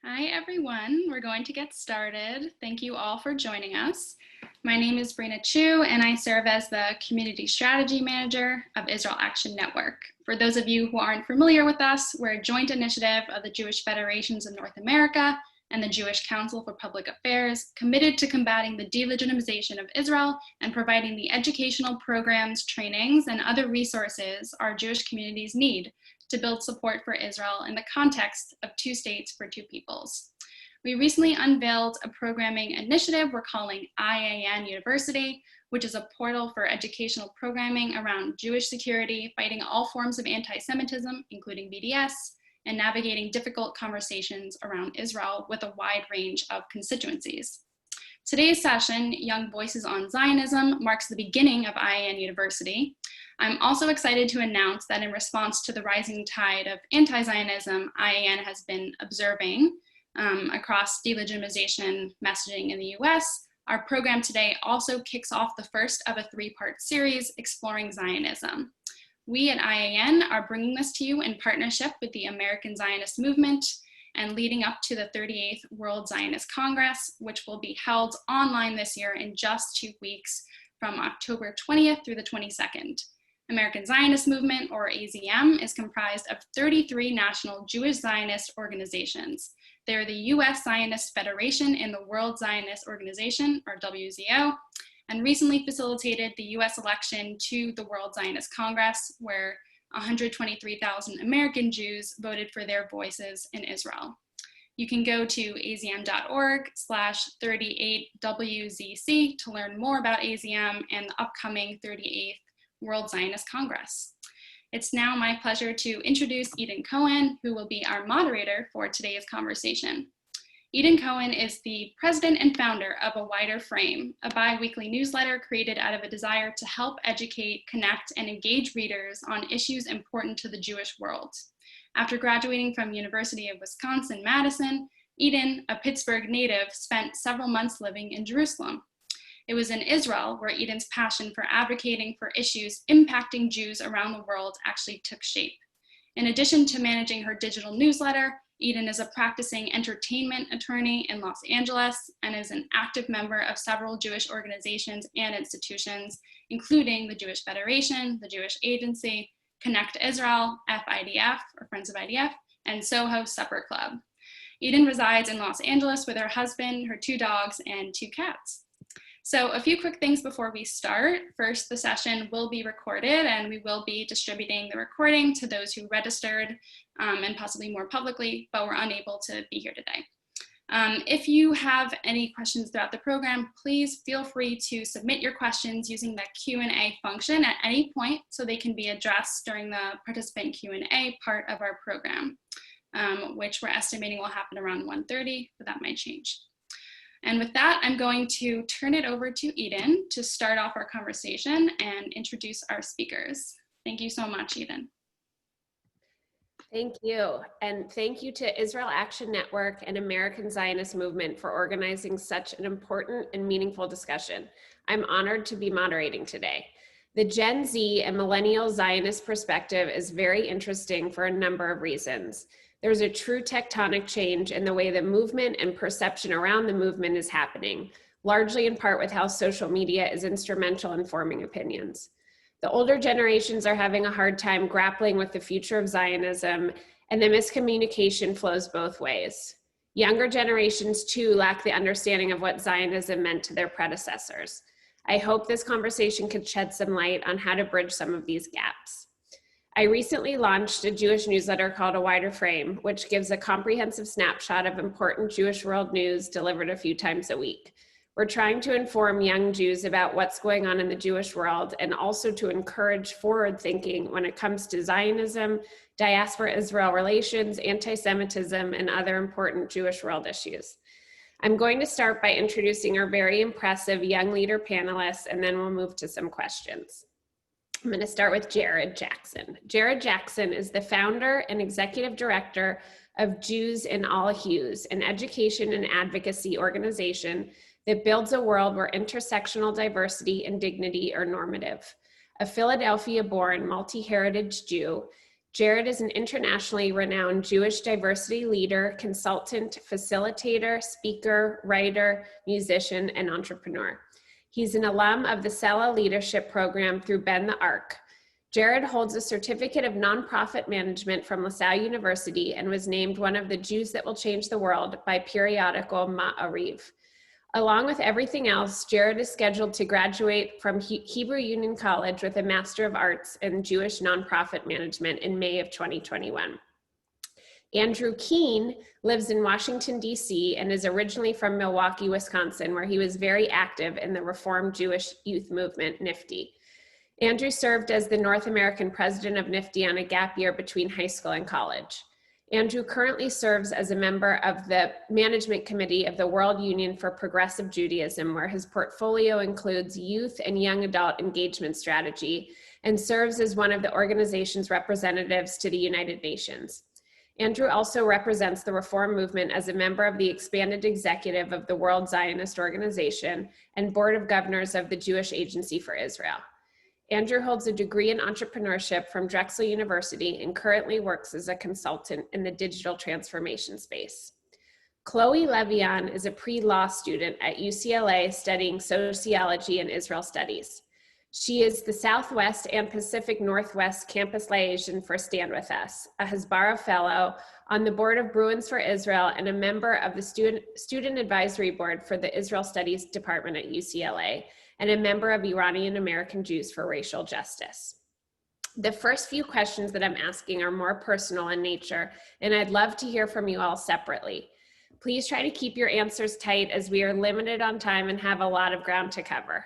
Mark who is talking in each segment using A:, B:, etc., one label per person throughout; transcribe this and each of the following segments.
A: Hi, everyone. We're going to get started. Thank you all for joining us. My name is Brina Chu, and I serve as the Community Strategy Manager of Israel Action Network. For those of you who aren't familiar with us, we're a joint initiative of the Jewish Federations of North America and the Jewish Council for Public Affairs, committed to combating the delegitimization of Israel and providing the educational programs, trainings, and other resources our Jewish communities need to build support for Israel in the context of two states for two peoples. We recently unveiled a programming initiative we're calling IAN University, which is a portal for educational programming around Jewish security, fighting all forms of anti-Semitism, including BDS, and navigating difficult conversations around Israel with a wide range of constituencies. Today's session, Young Voices on Zionism, marks the beginning of IAN University. I'm also excited to announce that in response to the rising tide of anti-Zionism IAN has been observing across delegitimization messaging in the US, our program today also kicks off the first of a three-part series exploring Zionism. We at IAN are bringing this to you in partnership with the American Zionist movement and leading up to the 38th World Zionist Congress, which will be held online this year in just 2 weeks from October 20th through the 22nd. American Zionist Movement, or AZM, is comprised of 33 national Jewish Zionist organizations. They're the US Zionist Federation and the World Zionist Organization, or WZO, and recently facilitated the US election to the World Zionist Congress, where 123,000 American Jews voted for their voices in Israel. You can go to azm.org/38WZC to learn more about AZM and the upcoming 38th World Zionist Congress. It's now my pleasure to introduce Eden Cohen, who will be our moderator for today's conversation. Eden Cohen is the president and founder of A Wider Frame, a bi-weekly newsletter created out of a desire to help educate, connect, and engage readers on issues important to the Jewish world. After graduating from University of Wisconsin-Madison, Eden, a Pittsburgh native, spent several months living in Jerusalem. It was in Israel where Eden's passion for advocating for issues impacting Jews around the world actually took shape. In addition to managing her digital newsletter, Eden is a practicing entertainment attorney in Los Angeles and is an active member of several Jewish organizations and institutions, including the Jewish Federation, the Jewish Agency, Connect Israel, FIDF, or Friends of IDF, and Soho Supper Club. Eden resides in Los Angeles with her husband, her 2 dogs, and 2 cats. So a few quick things before we start. First, the session will be recorded and we will be distributing the recording to those who registered and possibly more publicly, but were unable to be here today. If you have any questions throughout the program, please feel free to submit your questions using the Q&A function at any point so they can be addressed during the participant Q&A part of our program, which we're estimating will happen around 1:30, but that might change. And with that, I'm going to turn it over to Eden to start off our conversation and introduce our speakers. Thank you so much, Eden.
B: Thank you. And thank you to Israel Action Network and American Zionist Movement for organizing such an important and meaningful discussion. I'm honored to be moderating today. The Gen Z and Millennial Zionist perspective is very interesting for a number of reasons. There's a true tectonic change in the way the movement and perception around the movement is happening, largely in part with how social media is instrumental in forming opinions. The older generations are having a hard time grappling with the future of Zionism, and the miscommunication flows both ways. Younger generations too lack the understanding of what Zionism meant to their predecessors. I hope this conversation could shed some light on how to bridge some of these gaps. I recently launched a Jewish newsletter called A Wider Frame, which gives a comprehensive snapshot of important Jewish world news delivered a few times a week. We're trying to inform young Jews about what's going on in the Jewish world and also to encourage forward thinking when it comes to Zionism, diaspora-Israel relations, anti-Semitism, and other important Jewish world issues. I'm going to start by introducing our very impressive young leader panelists, and then we'll move to some questions. I'm going to start with Jared Jackson. Jared Jackson is the founder and executive director of Jews in All Hues, an education and advocacy organization that builds a world where intersectional diversity and dignity are normative. A Philadelphia-born multi-heritage Jew, Jared is an internationally renowned Jewish diversity leader, consultant, facilitator, speaker, writer, musician, and entrepreneur. He's an alum of the Sela Leadership Program through Bend the Arc. Jared holds a certificate of nonprofit management from LaSalle University and was named one of the Jews that will change the world by periodical Ma'ariv. Along with everything else, Jared is scheduled to graduate from Hebrew Union College with a Master of Arts in Jewish Nonprofit Management in May of 2021. Andrew Keene lives in Washington, D.C., and is originally from Milwaukee, Wisconsin, where he was very active in the Reformed Jewish Youth Movement, NIFTY. Andrew served as the North American president of NIFTY on a gap year between high school and college. Andrew currently serves as a member of the management committee of the World Union for Progressive Judaism, where his portfolio includes youth and young adult engagement strategy, and serves as one of the organization's representatives to the United Nations. Andrew also represents the Reform movement as a member of the expanded executive of the World Zionist Organization and Board of Governors of the Jewish Agency for Israel. Andrew holds a degree in entrepreneurship from Drexel University and currently works as a consultant in the digital transformation space. Chloe Levian is a pre-law student at UCLA studying sociology and Israel studies. She is the Southwest and Pacific Northwest Campus Liaison for StandWithUs, a Hasbara Fellow on the board of Bruins for Israel and a member of the Student Advisory Board for the Israel Studies Department at UCLA, and a member of Iranian American Jews for Racial Justice. The first few questions that I'm asking are more personal in nature, and I'd love to hear from you all separately. Please try to keep your answers tight as we are limited on time and have a lot of ground to cover.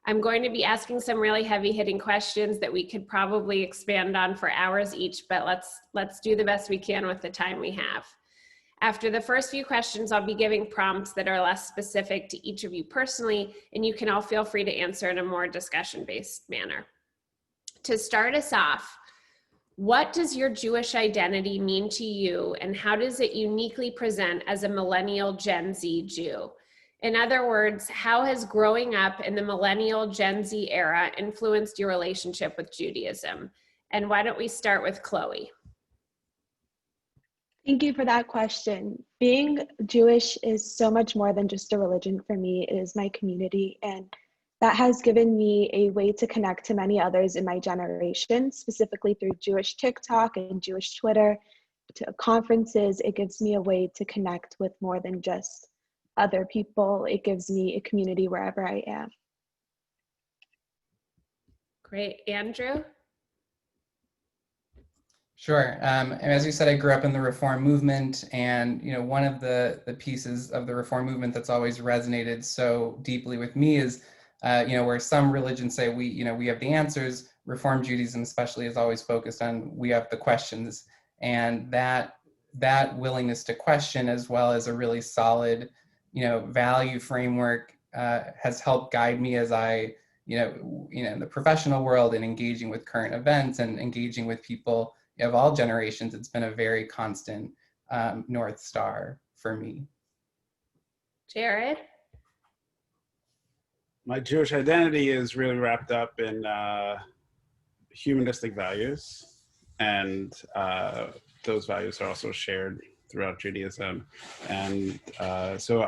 B: I'm going to be asking some really heavy-hitting questions that we could probably expand on for hours each, but let's do the best we can with the time we have. After the first few questions, I'll be giving prompts that are less specific to each of you personally, and you can all feel free to answer in a more discussion-based manner. To start us off, what does your Jewish identity mean to you, and how does it uniquely present as a millennial Gen Z Jew? In other words, how has growing up in the millennial Gen Z era influenced your relationship with Judaism? And why don't we start with Chloe?
C: Thank you for that question. Being Jewish is so much more than just a religion for me. It is my community, and that has given me a way to connect to many others in my generation, specifically through Jewish TikTok and Jewish Twitter, to conferences. It gives me a way to connect with more than just other people. It gives me a community wherever I am.
B: Great. Andrew?
D: Sure. As you said, I grew up in the Reform movement, and one of the pieces of the Reform movement that's always resonated so deeply with me is, where some religions say we have the answers. Reform Judaism, especially, is always focused on we have the questions, and that willingness to question, as well as a really solid, value framework, has helped guide me as I, in the professional world and engaging with current events and engaging with people of all generations. It's been a very constant North Star for me.
B: Jared?
E: My Jewish identity is really wrapped up in humanistic values, and those values are also shared throughout Judaism. And so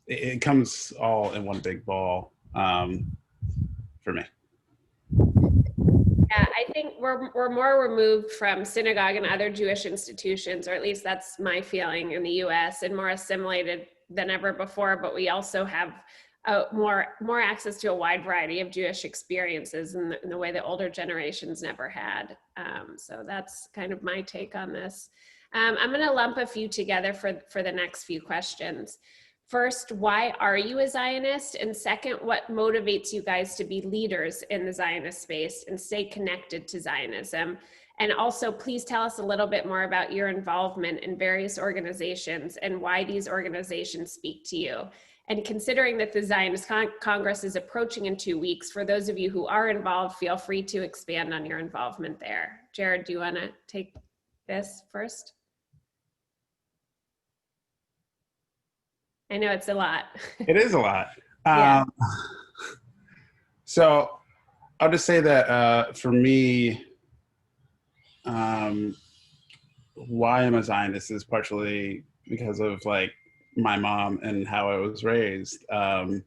E: it comes all in one big ball for me.
B: Yeah, I think we're more removed from synagogue and other Jewish institutions, or at least that's my feeling in the U.S., and more assimilated than ever before. But we also have more access to a wide variety of Jewish experiences in the way that older generations never had. So that's kind of my take on this. I'm going to lump a few together for the next few questions. First, why are you a Zionist? And second, what motivates you guys to be leaders in the Zionist space and stay connected to Zionism? And also, please tell us a little bit more about your involvement in various organizations and why these organizations speak to you. And considering that the Zionist Congress is approaching in 2 weeks, for those of you who are involved, feel free to expand on your involvement there. Jared, do you want to take this first? I know it's a lot.
E: It is a lot.
B: Yeah.
E: So I'll just say that for me, why I'm a Zionist is partially because of like my mom and how I was raised, and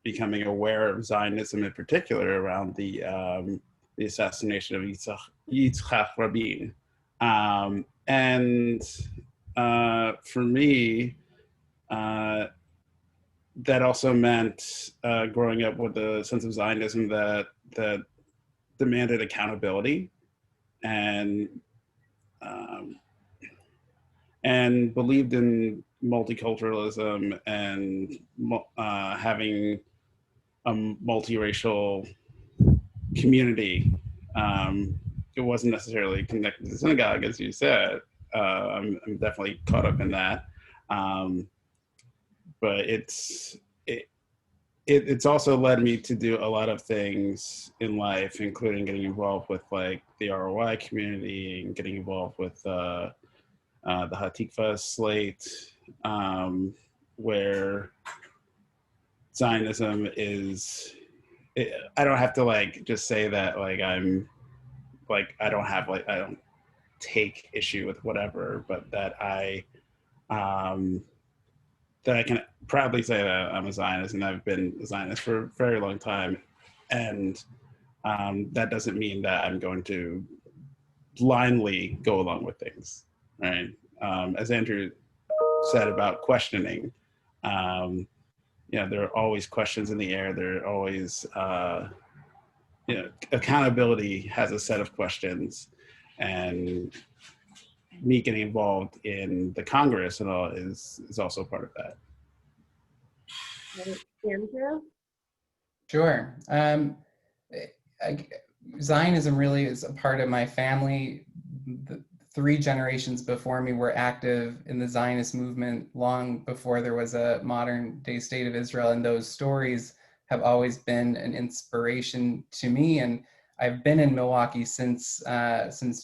E: becoming aware of Zionism in particular around the assassination of Yitzhak Rabin. And for me, that also meant growing up with a sense of Zionism that demanded accountability and believed in multiculturalism and having a multiracial community. It wasn't necessarily connected to the synagogue, as you said. I'm definitely caught up in that. But it's also led me to do a lot of things in life, including getting involved with like the ROI community and getting involved with the Hatikva slate, where Zionism is, I don't have to like just say that like I'm like, I don't take issue with whatever, but that I can proudly say that I'm a Zionist, and I've been a Zionist for a very long time. And that doesn't mean that I'm going to blindly go along with things, right? As Andrew said about questioning, there are always questions in the air. There are always, accountability has a set of questions, and me getting involved in the Congress and all is also part of that.
B: Andrew?
D: Sure. Zionism really is a part of my family. The 3 generations before me were active in the Zionist movement long before there was a modern day state of Israel, and those stories have always been an inspiration to me. And I've been in Milwaukee since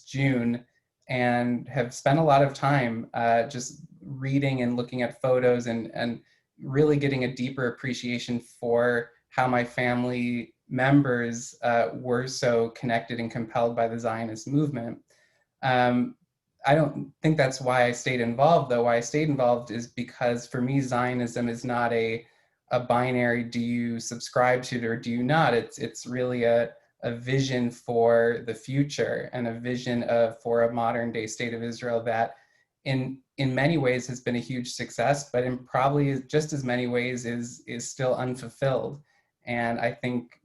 D: June, and have spent a lot of time just reading and looking at photos and really getting a deeper appreciation for how my family members were so connected and compelled by the Zionist movement. I don't think that's why I stayed involved, though. Why I stayed involved is because for me, Zionism is not a binary, do you subscribe to it or do you not? It's really a vision for the future, and a vision for a modern day state of Israel that in many ways has been a huge success, but in probably just as many ways is still unfulfilled. And I think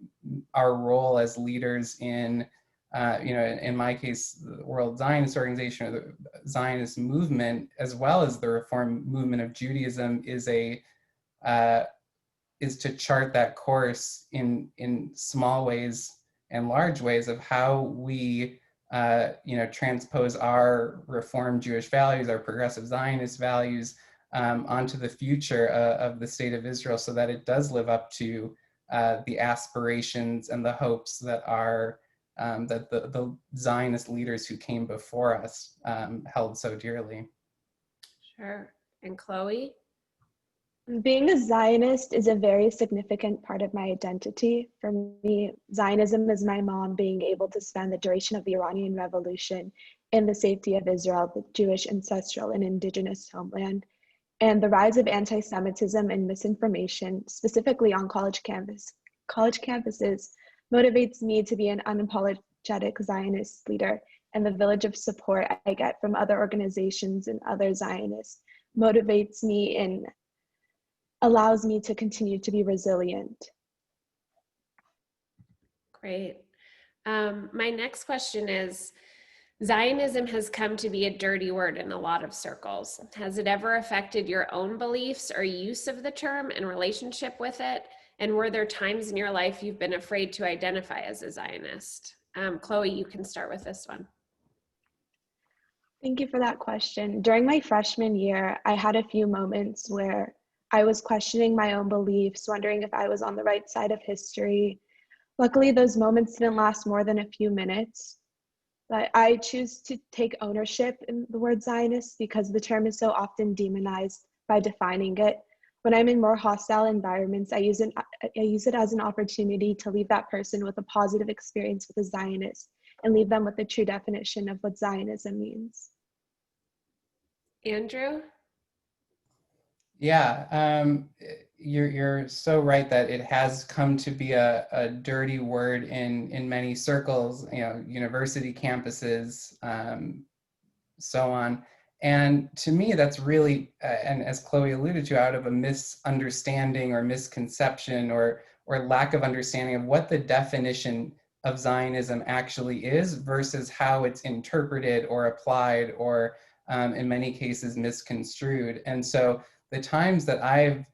D: our role as leaders in in my case, the World Zionist Organization, or the Zionist movement, as well as the Reform movement of Judaism, is to chart that course in small ways and large ways of how we transpose our Reformed Jewish values, our progressive Zionist values, onto the future of the state of Israel, so that it does live up to the aspirations and the hopes that are that the Zionist leaders who came before us held so dearly.
B: Sure. And Chloe?
C: Being a Zionist is a very significant part of my identity. For me, Zionism is my mom being able to spend the duration of the Iranian Revolution in the safety of Israel, the Jewish ancestral and indigenous homeland, and the rise of anti-Semitism and misinformation, specifically on college campuses, motivates me to be an unapologetic Zionist leader, and the village of support I get from other organizations and other Zionists motivates me and allows me to continue to be resilient.
B: Great. My next question is, Zionism has come to be a dirty word in a lot of circles. Has it ever affected your own beliefs or use of the term and relationship with it? And were there times in your life you've been afraid to identify as a Zionist? Chloe, you can start with this one.
C: Thank you for that question. During my freshman year, I had a few moments where I was questioning my own beliefs, wondering if I was on the right side of history. Luckily, those moments didn't last more than a few minutes. But I choose to take ownership in the word Zionist because the term is so often demonized by defining it. When I'm in more hostile environments, I use it as an opportunity to leave that person with a positive experience with a Zionist and leave them with the true definition of what Zionism means.
B: Andrew?
D: Yeah, you're so right that it has come to be a dirty word in many circles, university campuses, so on. And to me, that's really, and as Chloe alluded to, out of a misunderstanding or misconception or lack of understanding of what the definition of Zionism actually is versus how it's interpreted or applied or in many cases misconstrued. And so the times that I've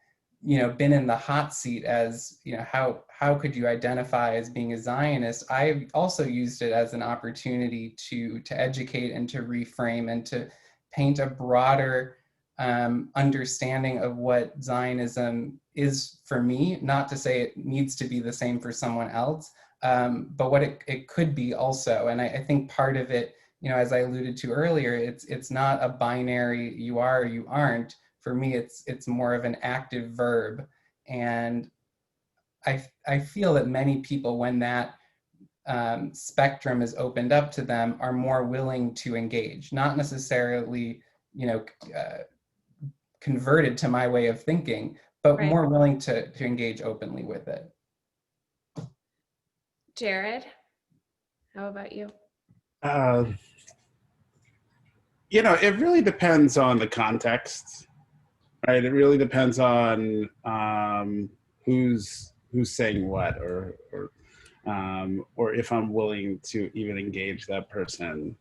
D: been in the hot seat as how could you identify as being a Zionist, I've also used it as an opportunity to educate and to reframe and to paint a broader understanding of what Zionism is for me. Not to say it needs to be the same for someone else, but what it could be also. And I think part of it, as I alluded to earlier, it's not a binary you are or you aren't. For me, it's more of an active verb. And I feel that many people, when that spectrum is opened up to them, are more willing to engage, not necessarily, converted to my way of thinking, but
B: Right.
D: more willing to engage openly with it.
B: Jared, how about you?
E: It really depends on the context, right? It really depends on who's saying what, or if I'm willing to even engage that person.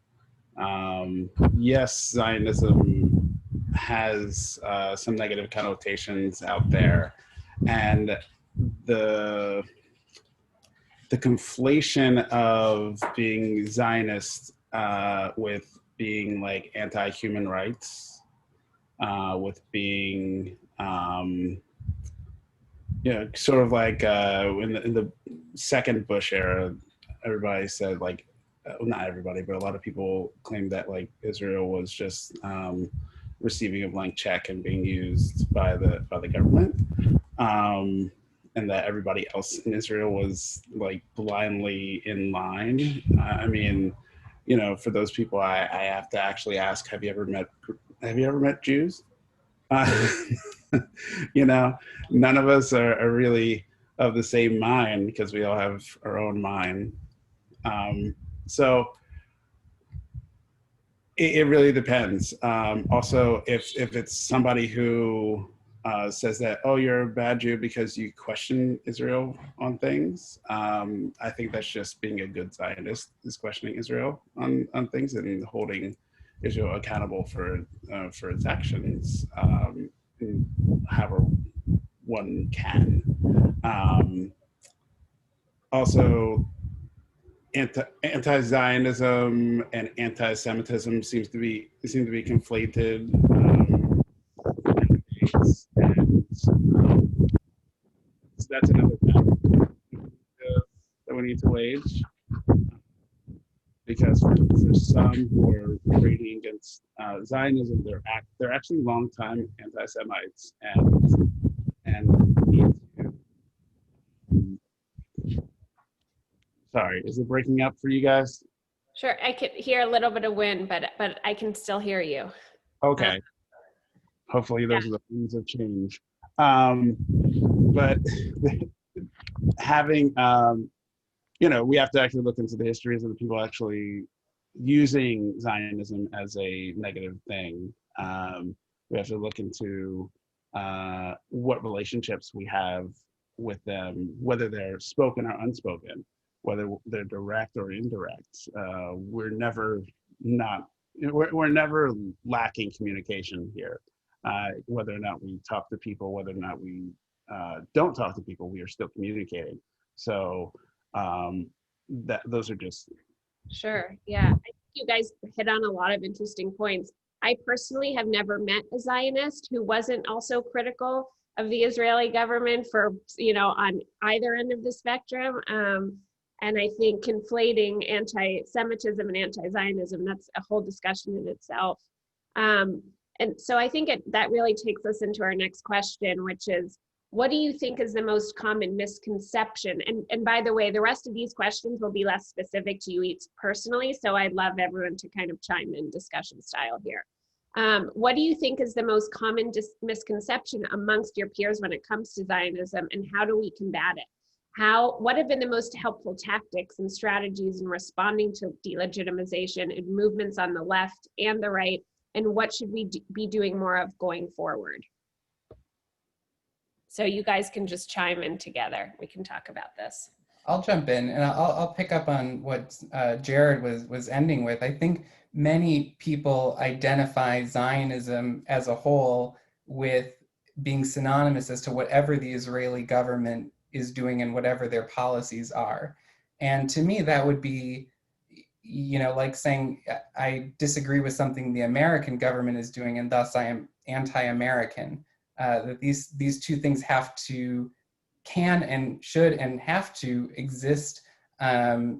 E: Yes, Zionism has some negative connotations out there, and the conflation of being Zionist with being like anti-human rights, with being sort of like in the second Bush era, everybody said like, not everybody, but a lot of people claimed that like Israel was just receiving a blank check and being used by the government, and that everybody else in Israel was like blindly in line. I mean, for those people, I have to actually ask: Have you ever met Jews? None of us are really of the same mind because we all have our own mind. So it really depends. Also, if it's somebody who says that, oh, you're a bad Jew because you question Israel on things, I think that's just being a good Zionist, is questioning Israel on things and holding Israel accountable for its actions, however one can. Also, anti-Zionism and anti-Semitism seem to be conflated. And that's another battle that we need to wage. Because for some who are rating against Zionism, they're actually longtime anti-Semites and need to. Sorry, is it breaking up for you guys?
B: Sure, I could hear a little bit of wind, but I can still hear you.
E: Okay. Hopefully those are the things of change. But having, we have to actually look into the histories of the people actually using Zionism as a negative thing. We have to look into what relationships we have with them, whether they're spoken or unspoken, whether they're direct or indirect. We're never lacking communication here. Whether or not we talk to people, whether or not we don't talk to people, we are still communicating. So those are just.
B: Sure, yeah. I think you guys hit on a lot of interesting points. I personally have never met a Zionist who wasn't also critical of the Israeli government for, on either end of the spectrum. And I think conflating anti-Semitism and anti-Zionism, that's a whole discussion in itself. And so I think that really takes us into our next question, which is, What do you think is the most common misconception? And by the way, the rest of these questions will be less specific to you each personally, so I'd love everyone to kind of chime in discussion style here. What do you think is the most common misconception amongst your peers when it comes to Zionism, and how do we combat it? What have been the most helpful tactics and strategies in responding to delegitimization in movements on the left and the right, and what should we be doing more of going forward? So you guys can just chime in together. We can talk about this.
D: I'll jump in, and I'll pick up on what Jared was ending with. I think many people identify Zionism as a whole with being synonymous as to whatever the Israeli government is doing and whatever their policies are. And to me, that would be, like saying I disagree with something the American government is doing, and thus I am anti-American. That these two things can and should and have to exist, not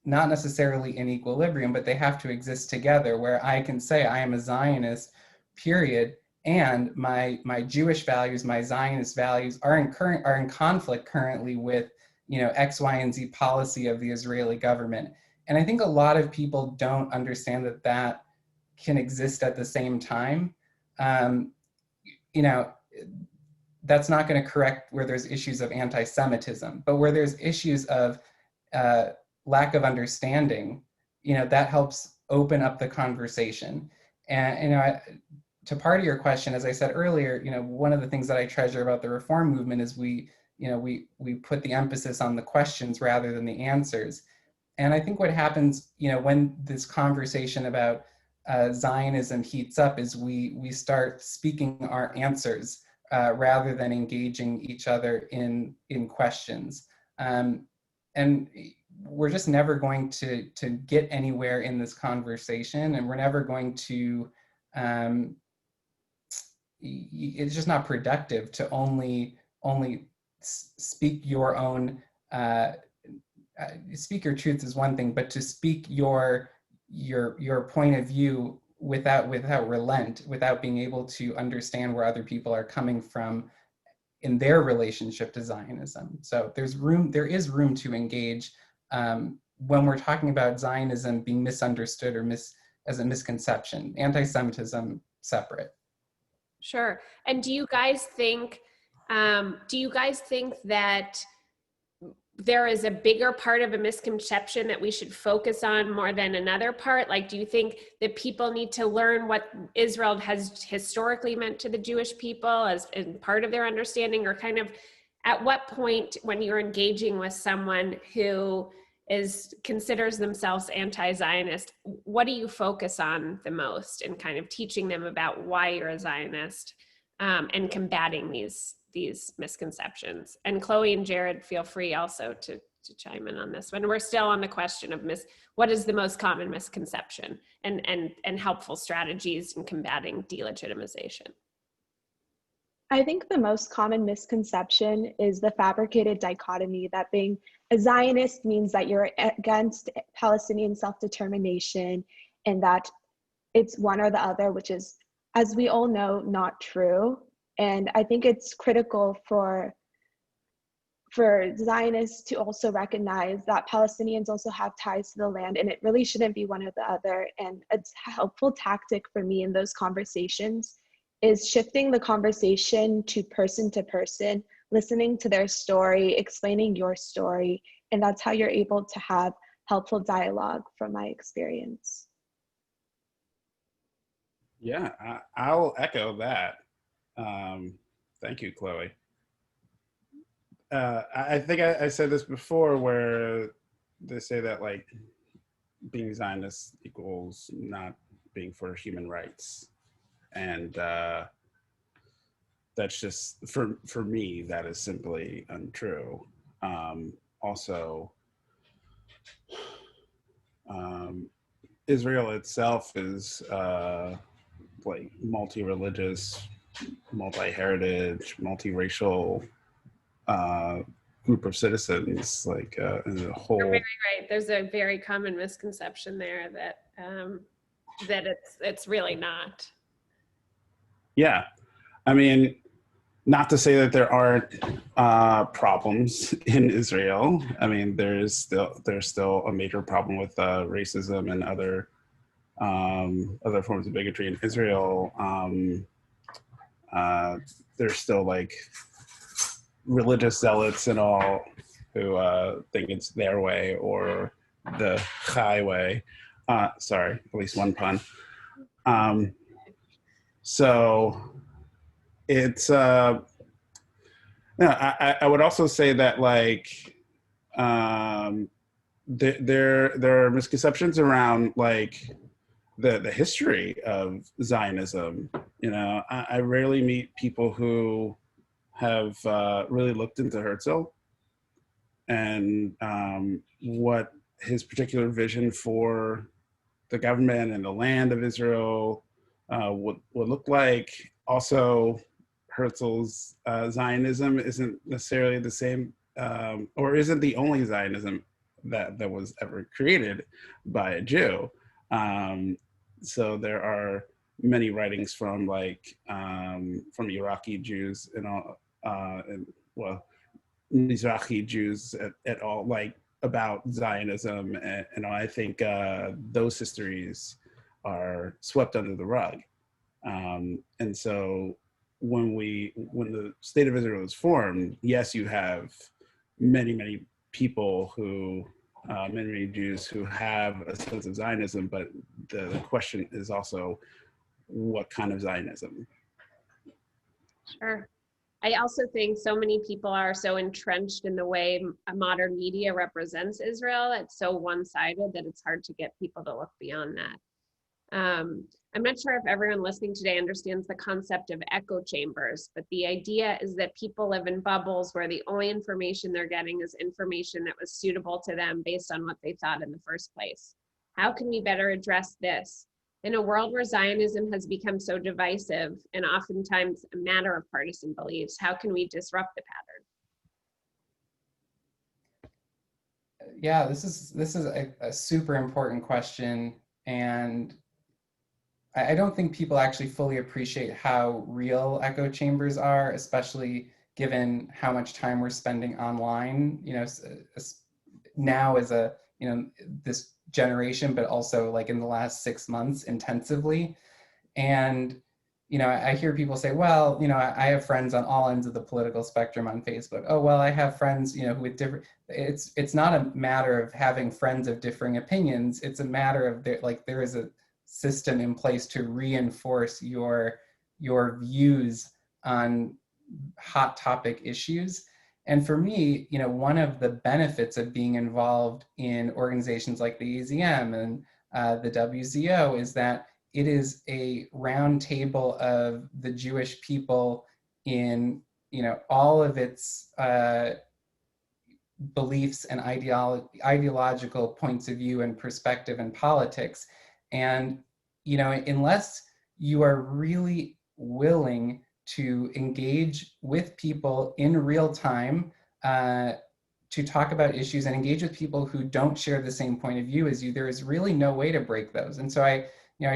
D: necessarily in equilibrium, but they have to exist together, where I can say I am a Zionist, period, and my Jewish values, my Zionist values are in conflict currently with X, Y, and Z policy of the Israeli government. And I think a lot of people don't understand that can exist at the same time. That's not going to correct where there's issues of anti-Semitism, but where there's issues of lack of understanding, that helps open up the conversation. And, to part of your question, as I said earlier, one of the things that I treasure about the reform movement is we put the emphasis on the questions rather than the answers. And I think what happens, when this conversation about Zionism heats up is we start speaking our answers rather than engaging each other in questions. And we're just never going to get anywhere in this conversation, and we're never going to, it's just not productive to only speak your own, speak your truth is one thing, but to speak your point of view without relent, without being able to understand where other people are coming from in their relationship to Zionism. So there is room to engage when we're talking about Zionism being misunderstood or as a misconception. Anti-Semitism separate.
B: Sure. And do you guys think that there is a bigger part of a misconception that we should focus on more than another part? Like, do you think that people need to learn what Israel has historically meant to the Jewish people as part of their understanding, or kind of at what point when you're engaging with someone who considers themselves anti-Zionist, what do you focus on the most in kind of teaching them about why you're a Zionist and combating these misconceptions? And Chloe and Jared, feel free also to chime in on this one. We're still on the question of what is the most common misconception and helpful strategies in combating delegitimization.
C: I think the most common misconception is the fabricated dichotomy that being a Zionist means that you're against Palestinian self-determination and that it's one or the other, which is, as we all know, not true. And I think it's critical for Zionists to also recognize that Palestinians also have ties to the land, and it really shouldn't be one or the other. And a helpful tactic for me in those conversations is shifting the conversation to person, listening to their story, explaining your story, and that's how you're able to have helpful dialogue from my experience.
E: Yeah, I'll echo that. Thank you, Chloe. I think I said this before, where they say that like being Zionist equals not being for human rights. And that's just, for me, that is simply untrue. Also, Israel itself is like multi-religious, multi-heritage, multiracial group of citizens, like in the whole.
B: You're very right. There's a very common misconception there that that it's really not.
E: Yeah, I mean, not to say that there aren't problems in Israel. I mean, there's still a major problem with racism and other forms of bigotry in Israel. There's still like religious zealots and all who think it's their way or the highway. Sorry, at least one pun. So it's I would also say that like there are misconceptions around like the history of Zionism. You know, I rarely meet people who have really looked into Herzl and what his particular vision for the government and the land of Israel would look like. Also, Herzl's Zionism isn't necessarily the same, or isn't the only Zionism that was ever created by a Jew. So there are many writings from like from Iraqi Jews and all, and well, Mizrahi Jews at all, like about Zionism, and I think those histories are swept under the rug. And so when the state of Israel was formed, yes, you have many people who many Jews who have a sense of Zionism, but the question is also what kind of Zionism?
B: Sure. I also think so many people are so entrenched in the way modern media represents Israel. It's so one-sided that it's hard to get people to look beyond that. I'm not sure if everyone listening today understands the concept of echo chambers, but the idea is that people live in bubbles where the only information they're getting is information that was suitable to them based on what they thought in the first place. How can we better address this? In a world where Zionism has become so divisive and oftentimes a matter of partisan beliefs, how can we disrupt the pattern?
D: Yeah, this is a super important question, and I don't think people actually fully appreciate how real echo chambers are, especially given how much time we're spending online, you know, now as a, you know, this generation, but also like in the last 6 months intensively. And, you know, I hear people say, well, you know, I have friends on all ends of the political spectrum on Facebook. Oh, well, I have friends, you know, with different, it's not a matter of having friends of differing opinions. It's a matter of there is a system in place to reinforce your views on hot topic issues. And for me, you know, one of the benefits of being involved in organizations like the AZM and the WZO is that it is a round table of the Jewish people in, you know, all of its beliefs and ideological points of view and perspective and politics. And, you know, unless you are really willing to engage with people in real time, to talk about issues and engage with people who don't share the same point of view as you, there is really no way to break those. And so I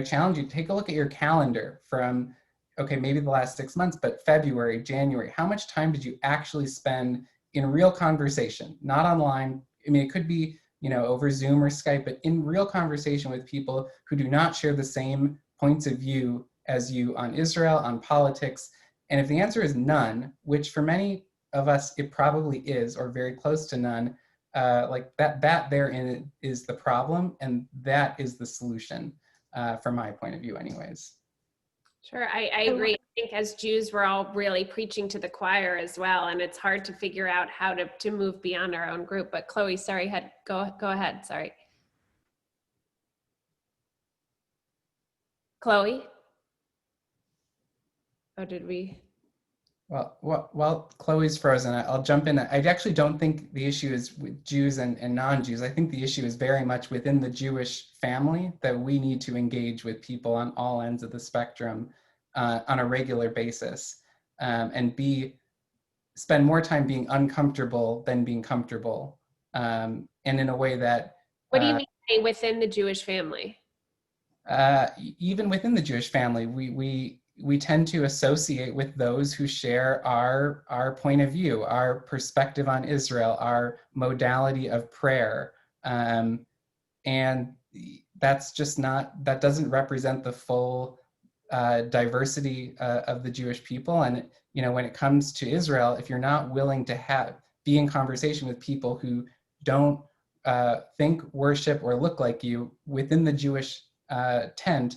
D: challenge you to take a look at your calendar from, okay, maybe the last 6 months, but February, January, how much time did you actually spend in real conversation, not online? I mean, it could be, you know, over Zoom or Skype, but in real conversation with people who do not share the same points of view as you on Israel, on politics. And if the answer is none, which for many of us, it probably is, or very close to none, like that therein is the problem, and that is the solution, from my point of view anyways.
B: Sure, I agree. I think as Jews, we're all really preaching to the choir as well, and it's hard to figure out how to move beyond our own group. But Chloe, sorry, go ahead, sorry. Chloe? Oh, did we?
D: Well, Chloe's frozen. I'll jump in. I actually don't think the issue is with Jews and non-Jews. I think the issue is very much within the Jewish family, that we need to engage with people on all ends of the spectrum on a regular basis, and spend more time being uncomfortable than being comfortable, and in a way that.
B: What do you mean within the Jewish family?
D: Even within the Jewish family, we tend to associate with those who share our point of view, our perspective on Israel, our modality of prayer. And that's just not, that doesn't represent the full diversity of the Jewish people. And, when it comes to Israel, if you're not willing to be in conversation with people who don't think, worship, or look like you within the Jewish tent,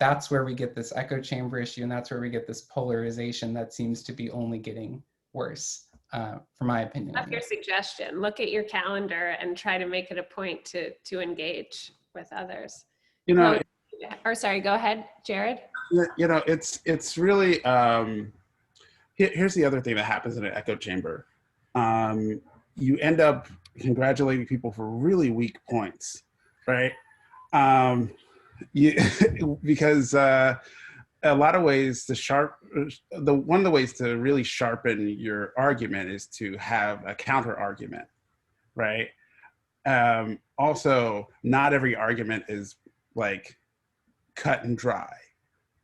D: that's where we get this echo chamber issue, and that's where we get this polarization that seems to be only getting worse, from my opinion.
B: That's your suggestion. Look at your calendar and try to make it a point to engage with others. Or sorry, go ahead, Jared.
E: It's really, here's the other thing that happens in an echo chamber. You end up congratulating people for really weak points, right? Because a lot of ways one of the ways to really sharpen your argument is to have a counter argument, right? Also, not every argument is like cut and dry,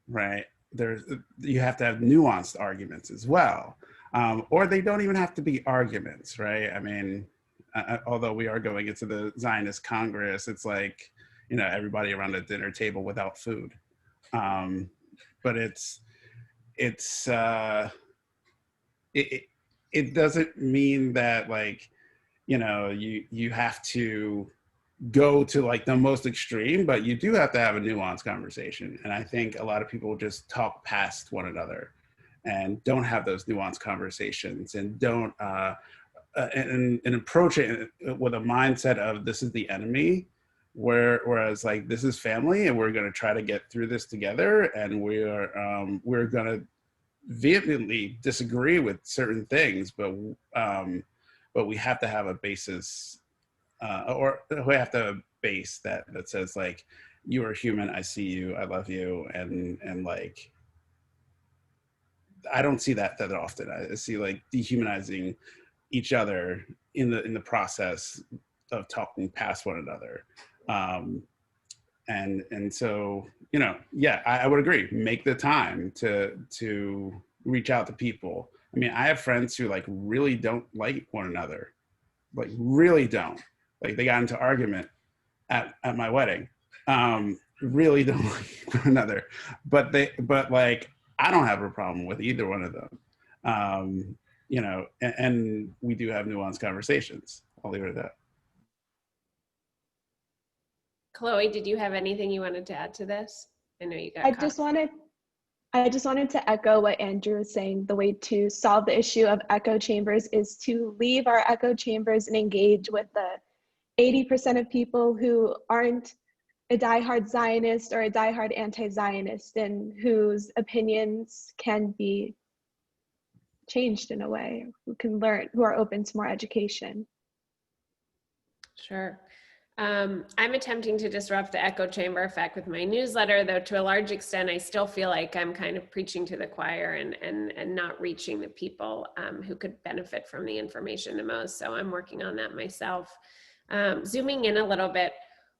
E: right? You have to have nuanced arguments as well, or they don't even have to be arguments, right? I mean, although we are going into the Zionist Congress, it's like, everybody around a dinner table without food. But it doesn't mean that, like, you have to go to like the most extreme, but you do have to have a nuanced conversation. And I think a lot of people just talk past one another and don't have those nuanced conversations, and don't and approach it with a mindset of this is the enemy, whereas like this is family, and we're going to try to get through this together, and we're going to vehemently disagree with certain things, but we have to have a basis, or we have to have a base that says like, you are human, I see you, I love you, and like, I don't see that often. I see like dehumanizing each other in the process of talking past one another. And so, yeah, I would agree. Make the time to reach out to people. I mean, I have friends who like really don't like one another, like really don't. Like they got into argument at my wedding. Really don't like one another, but like, I don't have a problem with either one of them. And we do have nuanced conversations. I'll leave it at that.
B: Chloe, did you have anything you wanted to add to this? I know you got
C: I just wanted to echo what Andrew was saying. The way to solve the issue of echo chambers is to leave our echo chambers and engage with the 80% of people who aren't a diehard Zionist or a diehard anti-Zionist, and whose opinions can be changed in a way, who can learn, who are open to more education.
B: Sure. I'm attempting to disrupt the echo chamber effect with my newsletter, though to a large extent, I still feel like I'm kind of preaching to the choir and not reaching the people who could benefit from the information the most. So I'm working on that myself. Zooming in a little bit,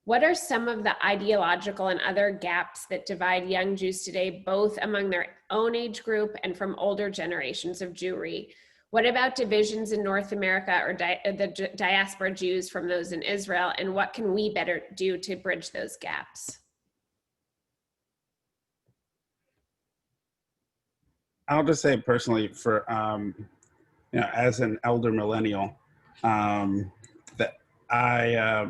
B: what are some of the ideological and other gaps that divide young Jews today, both among their own age group and from older generations of Jewry? What about divisions in North America or the diaspora Jews from those in Israel? And what can we better do to bridge those gaps?
E: I'll just say personally, for as an elder millennial, that I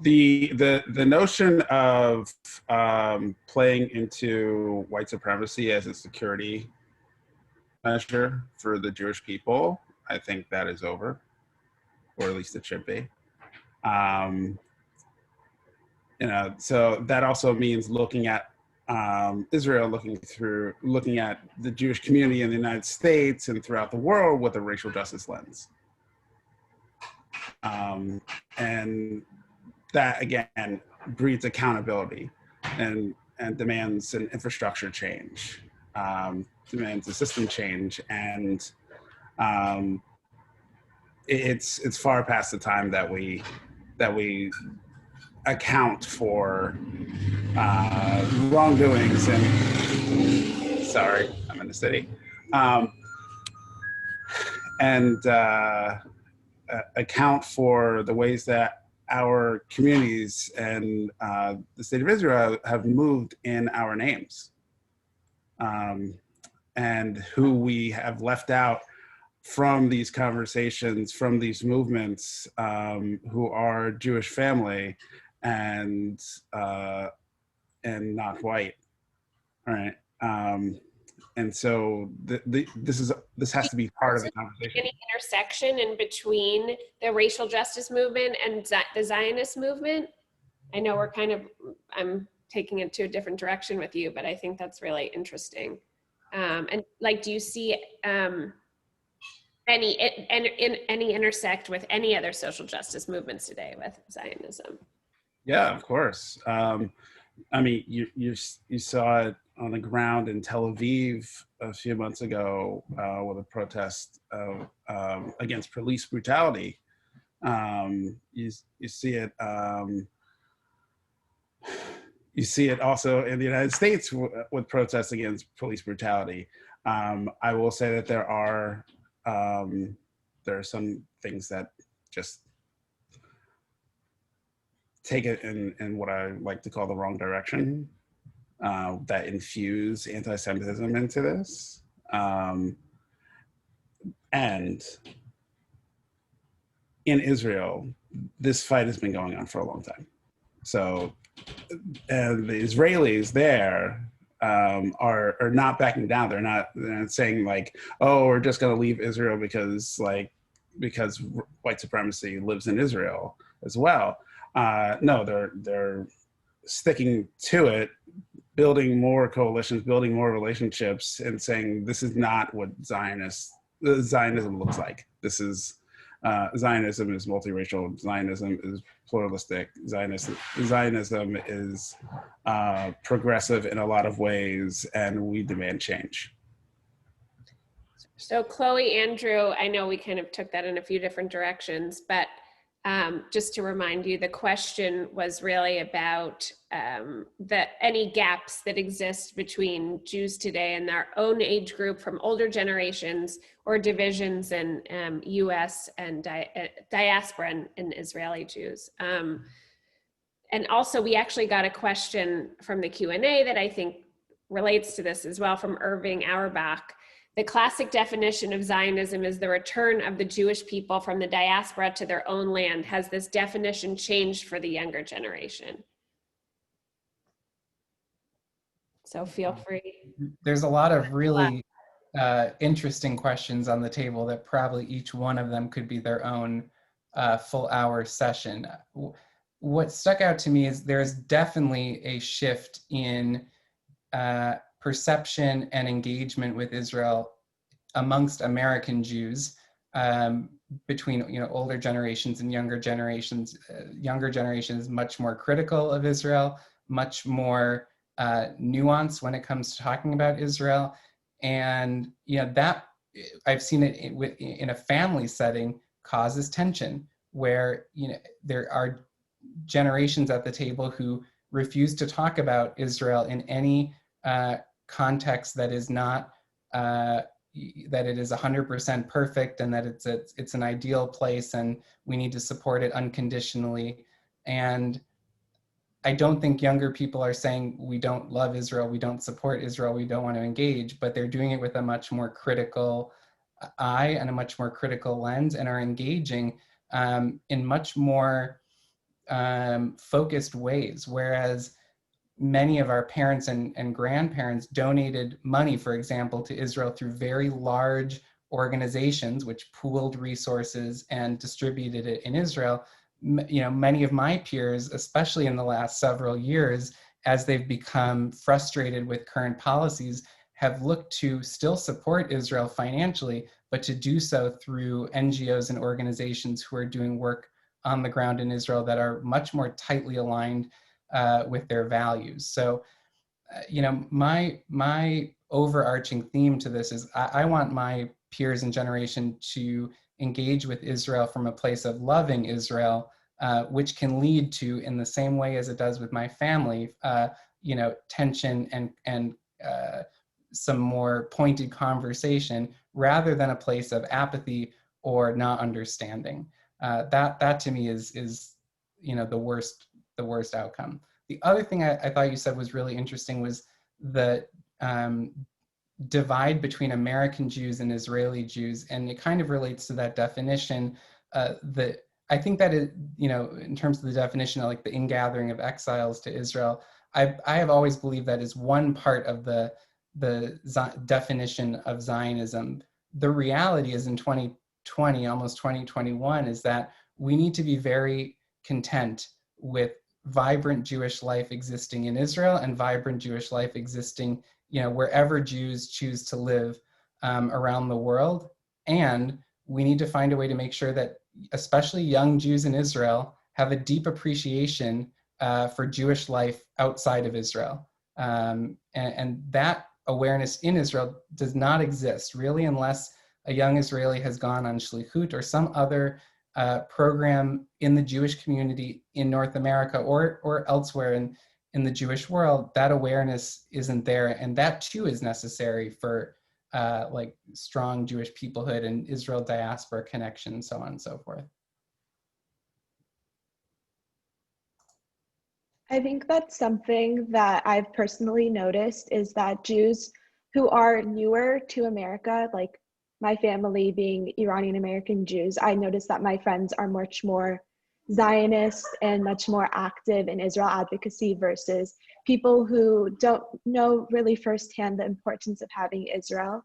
E: the notion of playing into white supremacy as a security measure for the Jewish people, I think that is over, or at least it should be. So that also means looking at Israel, looking at the Jewish community in the United States and throughout the world with a racial justice lens. And that again breeds accountability and demands an infrastructure change, demands a system change, and it's far past the time that we account for wrongdoings and, sorry, I'm in the city, and account for the ways that our communities and the state of Israel have moved in our names, and who we have left out from these conversations, from these movements, who are Jewish family and not white, right? And so this has to be part of the conversation.
B: Any intersection in between the racial justice movement and the Zionist movement? I know I'm taking it to a different direction with you, but I think that's really interesting. And like, do you see any intersect with any other social justice movements today with Zionism?
E: Yeah, of course. I mean, you saw it on the ground in Tel Aviv a few months ago with a protest against police brutality. You see it. You see it also in the United States with protests against police brutality. I will say that there are some things that just take it in what I like to call the wrong direction, that infuse anti-Semitism into this. And in Israel, this fight has been going on for a long time. So, and the Israelis there are not backing down. They're not saying like, oh, we're just going to leave Israel because white supremacy lives in Israel as well. No, they're sticking to it, building more coalitions, building more relationships, and saying this is not what Zionism looks like. This is Zionism is multiracial. Zionism is pluralistic. Zionism is progressive in a lot of ways, and we demand change.
B: So Chloe, Andrew, I know we kind of took that in a few different directions, but just to remind you, the question was really about any gaps that exist between Jews today and their own age group from older generations, or divisions in US and diaspora and Israeli Jews. And also we actually got a question from the Q&A that I think relates to this as well, from Irving Auerbach. The classic definition of Zionism is the return of the Jewish people from the diaspora to their own land. Has this definition changed for the younger generation? So feel free.
D: There's a lot of really interesting questions on the table that probably each one of them could be their own full hour session. What stuck out to me is there's definitely a shift in perception and engagement with Israel amongst American Jews, between older generations and younger generations. Younger generations much more critical of Israel, much more nuanced when it comes to talking about Israel, and that I've seen it in a family setting causes tension, where there are generations at the table who refuse to talk about Israel in any context that is not that it is 100% perfect, and that it's an ideal place and we need to support it unconditionally. And I don't think younger people are saying we don't love Israel, we don't support Israel, we don't want to engage, but they're doing it with a much more critical eye and a much more critical lens, and are engaging in much more focused ways. Whereas many of our parents and grandparents donated money, for example, to Israel through very large organizations which pooled resources and distributed it in Israel. Many of my peers, especially in the last several years, as they've become frustrated with current policies, have looked to still support Israel financially, but to do so through NGOs and organizations who are doing work on the ground in Israel that are much more tightly aligned with their values. So, my overarching theme to this is I want my peers and generation to engage with Israel from a place of loving Israel, which can lead to, in the same way as it does with my family, tension and some more pointed conversation, rather than a place of apathy or not understanding. That to me is the worst outcome. The other thing I thought you said was really interesting was the divide between American Jews and Israeli Jews, and it kind of relates to that definition. That I think that is, in terms of the definition of like the ingathering of exiles to Israel, I have always believed that is one part of the definition of Zionism. The reality is, in 2020, almost 2021, is that we need to be very content with vibrant Jewish life existing in Israel and vibrant Jewish life existing, wherever Jews choose to live around the world. And we need to find a way to make sure that especially young Jews in Israel have a deep appreciation for Jewish life outside of Israel. And that awareness in Israel does not exist, really, unless a young Israeli has gone on shlichut or some other program in the Jewish community in North America or elsewhere in the Jewish world. That awareness isn't there, and that too is necessary for like strong Jewish peoplehood and Israel diaspora connection, so on and so forth.
C: I think that's something that I've personally noticed, is that Jews who are newer to America, like my family being Iranian American Jews, I noticed that my friends are much more Zionist and much more active in Israel advocacy versus people who don't know really firsthand the importance of having Israel.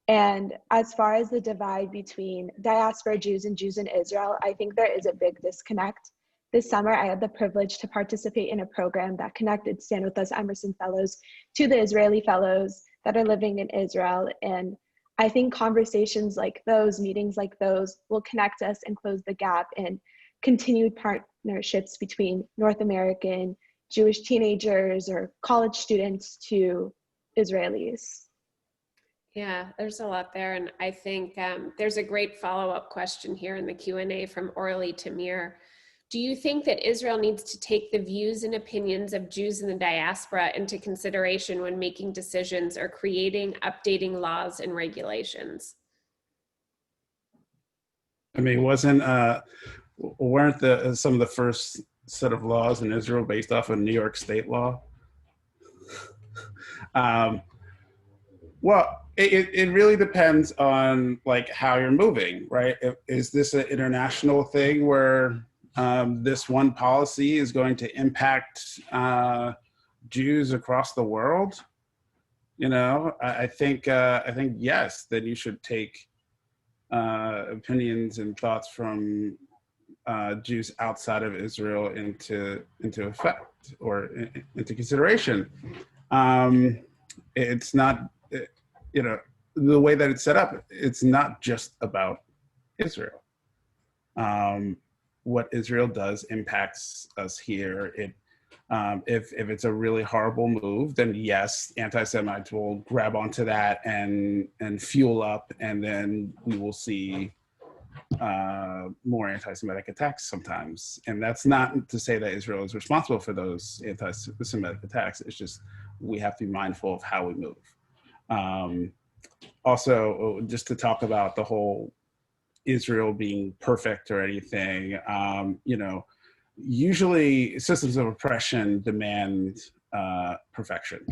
C: And as far as the divide between diaspora Jews and Jews in Israel, I think there is a big disconnect. This summer, I had the privilege to participate in a program that connected StandWithUs Emerson Fellows to the Israeli Fellows that are living in Israel. And I think conversations like those, meetings like those, will connect us and close the gap in continued partnerships between North American Jewish teenagers or college students to Israelis.
B: Yeah, there's a lot there. And I think there's a great follow-up question here in the Q&A from Orly Tamir. Do you think that Israel needs to take the views and opinions of Jews in the diaspora into consideration when making decisions or creating, updating laws and regulations?
E: I mean, weren't some of the first set of laws in Israel based off of New York state law? Well, it really depends on like how you're moving, right? Is this an international thing where this one policy is going to impact Jews across the world? I think yes, that you should take opinions and thoughts from Jews outside of Israel into effect or into consideration. It's not, the way that it's set up, it's not just about Israel. What Israel does impacts us here. If it's a really horrible move, then yes, anti-Semites will grab onto that and fuel up, and then we will see more anti-Semitic attacks sometimes. And that's not to say that Israel is responsible for those anti-Semitic attacks. It's just we have to be mindful of how we move. Also, just to talk about the whole Israel being perfect or anything, usually systems of oppression demand perfection.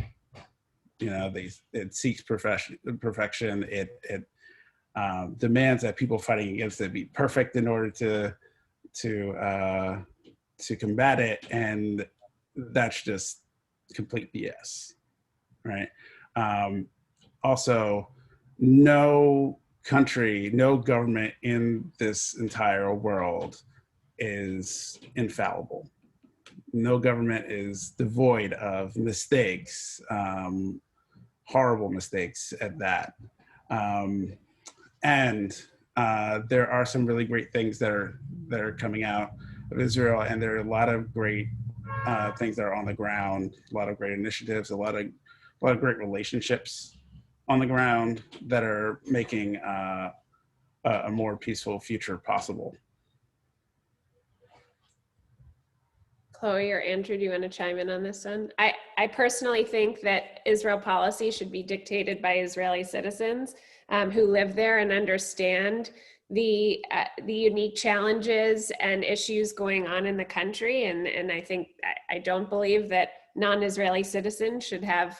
E: It seeks perfection. It demands that people fighting against it be perfect in order to combat it, and that's just complete BS, right? Also, no country, no government in this entire world is infallible. No government is devoid of mistakes, horrible mistakes at that. And there are some really great things that are coming out of Israel, and there are a lot of great things that are on the ground, a lot of great initiatives, a lot of great relationships on the ground that are making a more peaceful future possible.
B: Chloe or Andrew, do you want to chime in on this one? I personally think that Israel policy should be dictated by Israeli citizens who live there and understand the unique challenges and issues going on in the country. And I think, I don't believe that non-Israeli citizens should have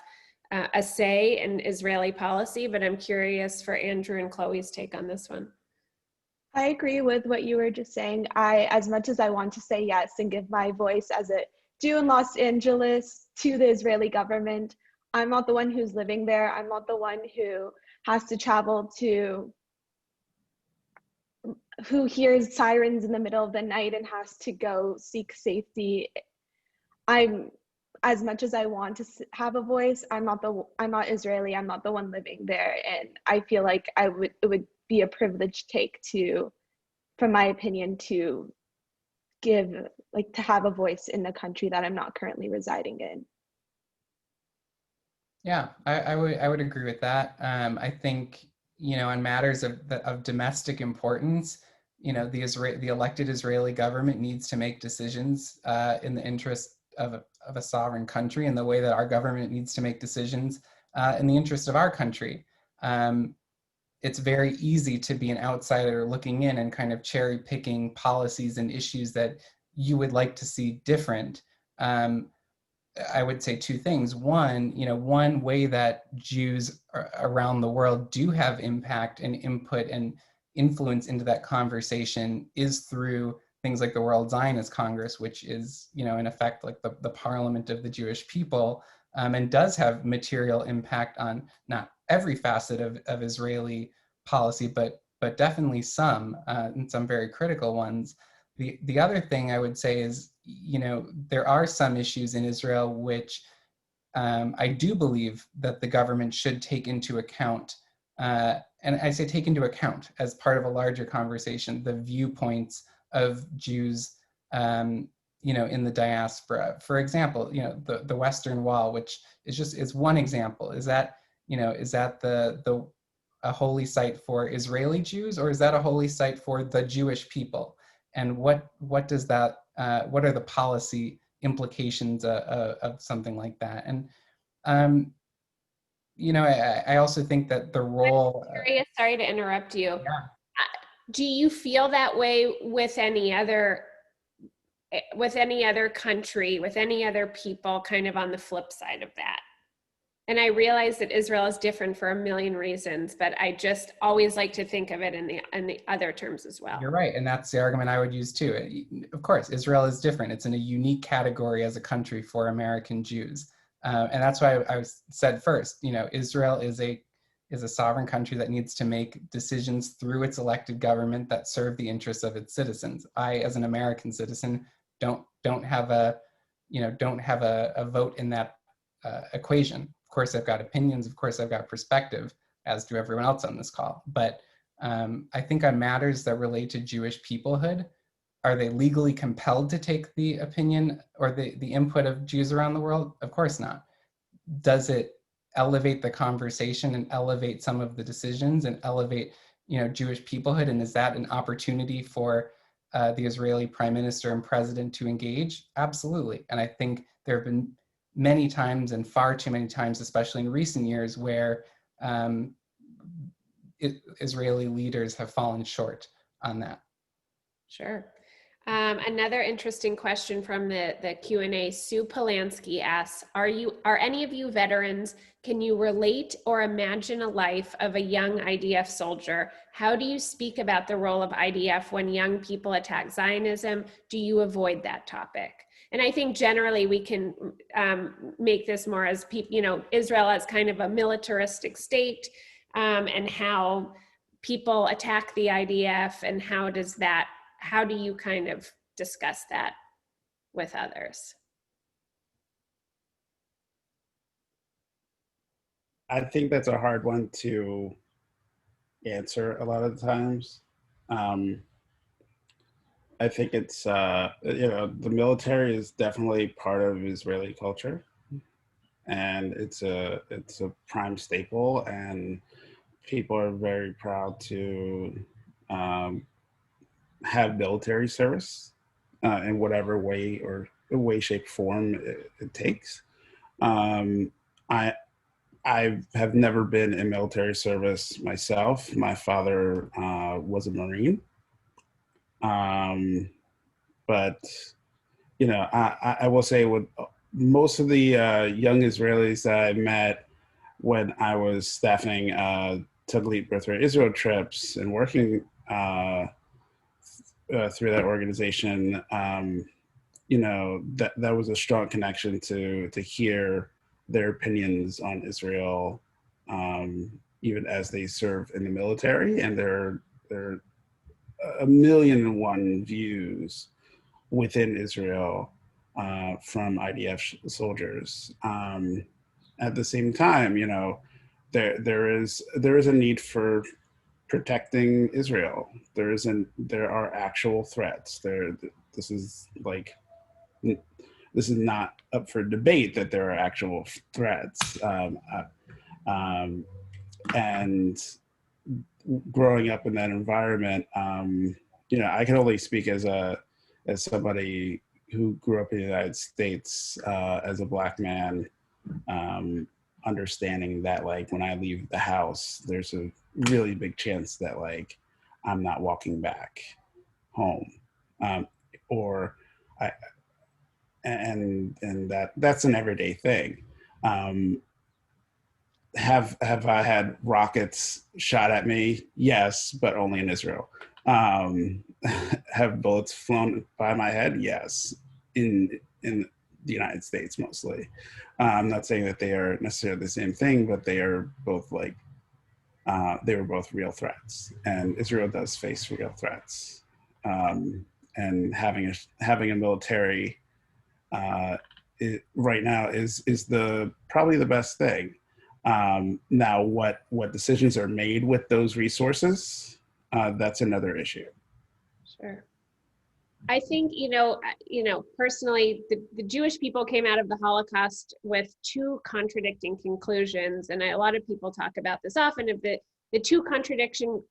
B: a say in Israeli policy, but I'm curious for Andrew and Chloe's take on this one.
C: I agree with what you were just saying. As much as I want to say yes and give my voice as a Jew in Los Angeles to the Israeli government, I'm not the one who's living there. I'm not the one who has to travel to, who hears sirens in the middle of the night and has to go seek safety. As much as I want to have a voice, I'm not Israeli. I'm not the one living there, and I feel like it would be a privileged take to, from my opinion, to to have a voice in the country that I'm not currently residing in.
D: Yeah, I would agree with that. I think, on matters of domestic importance, the elected Israeli government needs to make decisions in the interest of a sovereign country, and the way that our government needs to make decisions in the interest of our country. It's very easy to be an outsider looking in and kind of cherry picking policies and issues that you would like to see different. I would say two things. One, one way that Jews around the world do have impact and input and influence into that conversation is through things like the World Zionist Congress, which is, in effect, like the parliament of the Jewish people, and does have material impact on not every facet of Israeli policy, but definitely some, and some very critical ones. The other thing I would say is, there are some issues in Israel which I do believe that the government should take into account, and I say take into account as part of a larger conversation, the viewpoints of Jews, in the diaspora. For example, the Western Wall, which is one example. Is that a holy site for Israeli Jews, or is that a holy site for the Jewish people? And what does that? What are the policy implications of something like that? And I also think that the role.
B: I'm curious, sorry to interrupt you.
D: Yeah.
B: Do you feel that way with any other country, with any other people, kind of on the flip side of that? And I realize that Israel is different for a million reasons, but I just always like to think of it in the other terms as well.
D: You're right, and that's the argument I would use too. Of course, Israel is different. It's in a unique category as a country for American Jews, and that's why I said first. Israel is a sovereign country that needs to make decisions through its elected government that serve the interests of its citizens. I, as an American citizen, don't have a vote in that equation. Of course, I've got opinions. Of course, I've got perspective, as do everyone else on this call. But I think on matters that relate to Jewish peoplehood, are they legally compelled to take the opinion or the input of Jews around the world? Of course not. Does it elevate the conversation and elevate some of the decisions and elevate, Jewish peoplehood? And is that an opportunity for the Israeli prime minister and president to engage? Absolutely. And I think there have been many times, and far too many times, especially in recent years, where Israeli leaders have fallen short on that.
B: Sure. Another interesting question from the Q&A, Sue Polanski asks, are any of you veterans? Can you relate or imagine a life of a young IDF soldier? How do you speak about the role of IDF when young people attack Zionism? Do you avoid that topic? And I think generally we can make this more as Israel as kind of a militaristic state, and how people attack the IDF, and how do you kind of discuss that with others?
E: I think that's a hard one to answer a lot of the times. I think it's, the military is definitely part of Israeli culture, and it's a prime staple, and people are very proud to have military service in whatever way or way, shape, form it takes. I have never been in military service myself. My father was a Marine, but you know, I will say with most of the young Israelis that I met when I was staffing Taglit Birthright Israel trips and working through that organization, you know, that was a strong connection to hear their opinions on Israel, even as they serve in the military, and there are a million and one views within Israel from IDF soldiers. At the same time, you know, there is a need for protecting Israel. There are actual threats. This is like, this is not up for debate that there are actual threats. And growing up in that environment, you know, I can only speak as somebody who grew up in the United States as a Black man, understanding that like when I leave the house, there's a really big chance that like I'm not walking back home, or I and that's an everyday thing. Have I had rockets shot at me? Yes, but only in Israel. Have bullets flown by my head? Yes, in the United States mostly. I'm not saying that they are necessarily the same thing, but they are both like they were both real threats, and Israel does face real threats. And having a military right now is probably the best thing. Now, what decisions are made with those resources, that's another issue.
B: Sure. I think, personally, the Jewish people came out of the Holocaust with two contradicting conclusions. And a lot of people talk about this often, of the two contradicting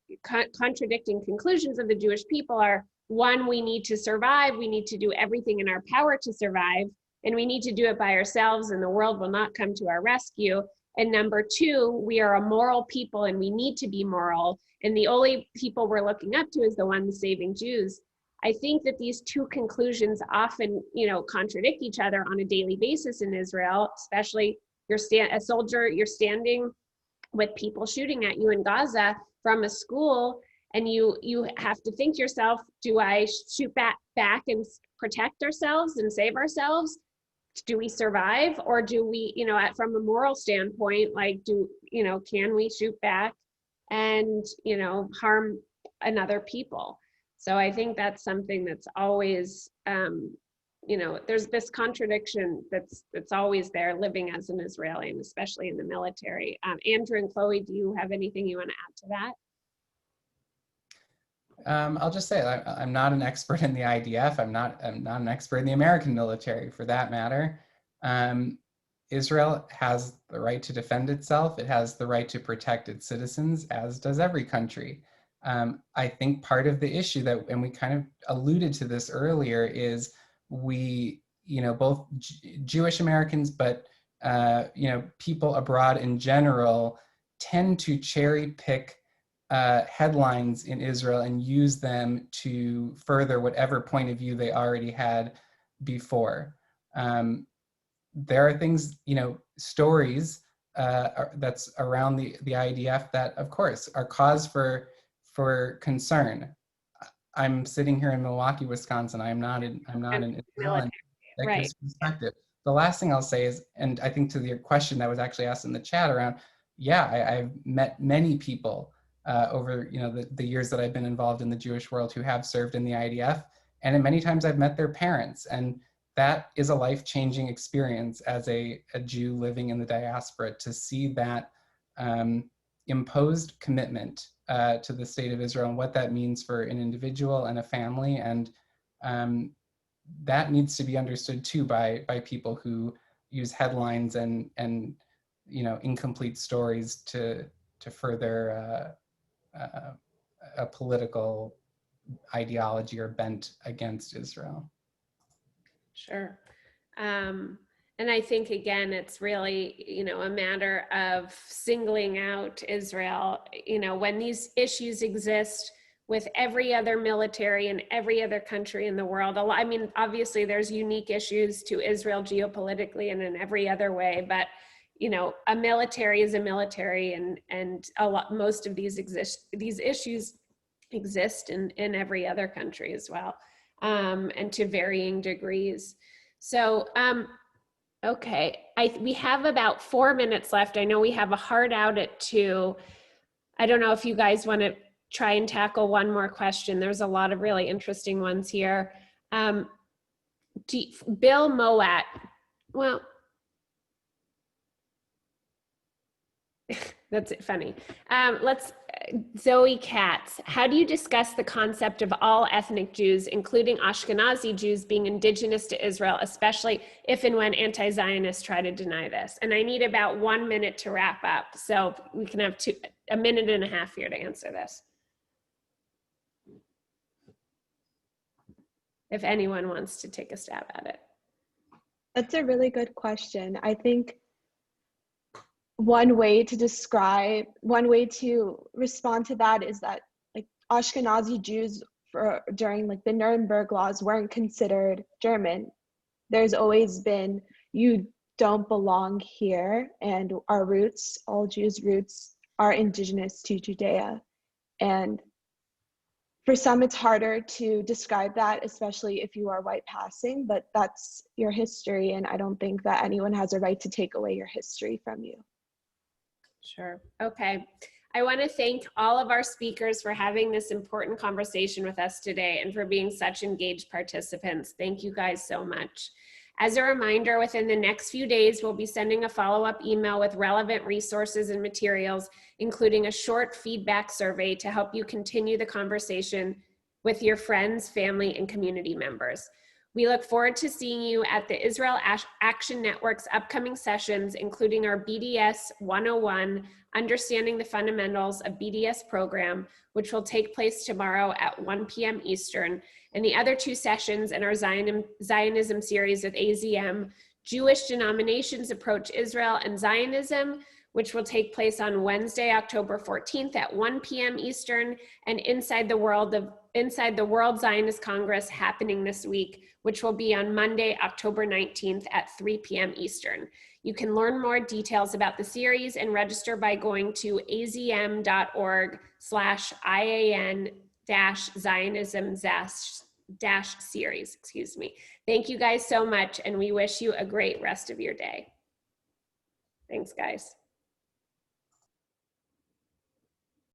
B: conclusions of the Jewish people are, one, we need to survive. We need to do everything in our power to survive. And we need to do it by ourselves, and the world will not come to our rescue. And number two, we are a moral people and we need to be moral. And the only people we're looking up to is the one saving Jews. I think that these two conclusions often, contradict each other on a daily basis in Israel, especially a soldier, you're standing with people shooting at you in Gaza from a school, and you have to think to yourself, do I shoot back and protect ourselves and save ourselves? Do we survive, or do we, from a moral standpoint, like, can we shoot back and, harm another people? So I think that's something that's always, there's this contradiction that's always there living as an Israeli, and especially in the military. Andrew and Chloe, do you have anything you want to add to that?
D: I'll just say I'm not an expert in the IDF. I'm not an expert in the American military, for that matter. Israel has the right to defend itself. It has the right to protect its citizens, as does every country. I think part of the issue and we kind of alluded to this earlier, is we, both Jewish Americans, but people abroad in general tend to cherry pick headlines in Israel and use them to further whatever point of view they already had before. There are things, stories that's around the IDF that, of course, are cause for concern. I'm sitting here in Milwaukee, Wisconsin. I'm not in Israel, and that
B: Right.
D: gives perspective. The last thing I'll say is, and I think to your question that was actually asked in the chat around, I've met many people over the years that I've been involved in the Jewish world who have served in the IDF, and many times I've met their parents, and that is a life-changing experience as a Jew living in the diaspora, to see that imposed commitment to the state of Israel and what that means for an individual and a family. And that needs to be understood too by people who use headlines and incomplete stories to further a political ideology or bent against Israel.
B: Sure. And I think, again, it's really, you know, a matter of singling out Israel, you know, when these issues exist with every other military and every other country in the world. I mean, obviously there's unique issues to Israel geopolitically and in every other way, but, you know, a military is a military, and most of these issues exist in every other country as well, and to varying degrees. So, okay, we have about 4 minutes left. I know we have a hard out at 2. I don't know if you guys want to try and tackle one more question. There's a lot of really interesting ones here. Bill Mowat, well, that's funny. Zoe Katz, how do you discuss the concept of all ethnic Jews, including Ashkenazi Jews, being indigenous to Israel, especially if and when anti-Zionists try to deny this? And I need about 1 minute to wrap up, so we can have a minute and a half here to answer this. If anyone wants to take a stab at it.
C: That's a really good question. I think one way to respond to that is that, like, Ashkenazi Jews during like the Nuremberg laws weren't considered German. There's always been, you don't belong here, and our roots, all Jews' roots, are indigenous to Judea. And for some, it's harder to describe that, especially if you are white passing, but that's your history, and I don't think that anyone has a right to take away your history from you.
B: Sure. Okay. I want to thank all of our speakers for having this important conversation with us today and for being such engaged participants. Thank you guys so much. As a reminder, within the next few days, we'll be sending a follow-up email with relevant resources and materials, including a short feedback survey to help you continue the conversation with your friends, family, and community members. We look forward to seeing you at the Israel Action Network's upcoming sessions, including our BDS 101, Understanding the Fundamentals of BDS program, which will take place tomorrow at 1 p.m. Eastern, and the other 2 sessions in our Zionism series with AZM, Jewish Denominations Approach Israel and Zionism, which will take place on Wednesday, October 14th at 1 p.m. Eastern, and Inside the World Zionist Congress happening this week, which will be on Monday, October 19th at 3 p.m. Eastern. You can learn more details about the series and register by going to azm.org/IAN-Zionism-series, excuse me. Thank you guys so much, and we wish you a great rest of your day. Thanks, guys.